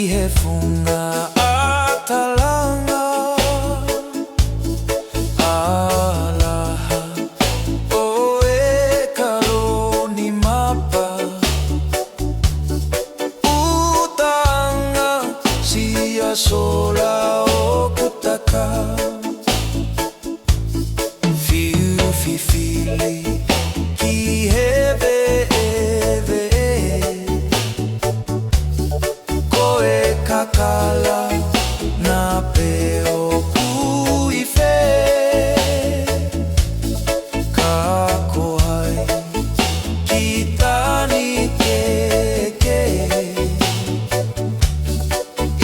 he funga a talanga alaha o e kalo ni mapa utanga sia sola o kutaka fiu fifili ki heve kakala na peo kuife kako hai kitani keke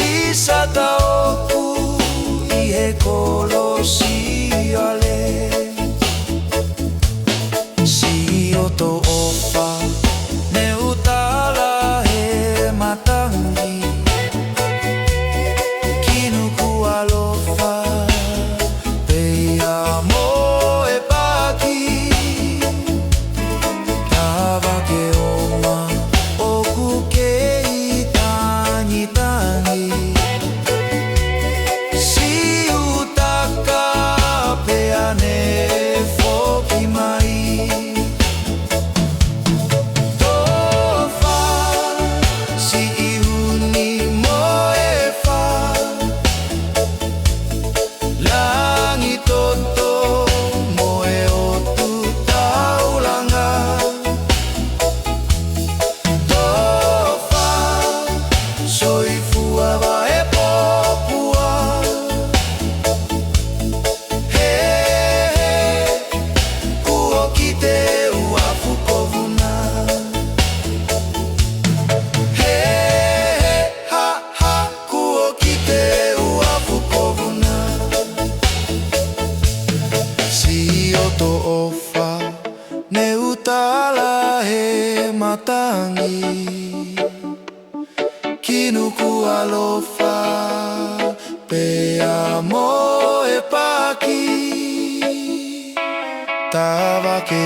isa taoku ihe kolosi ale si oto ofa ne utala he matangi matangi kinuku alofa pe amo e paki tava ke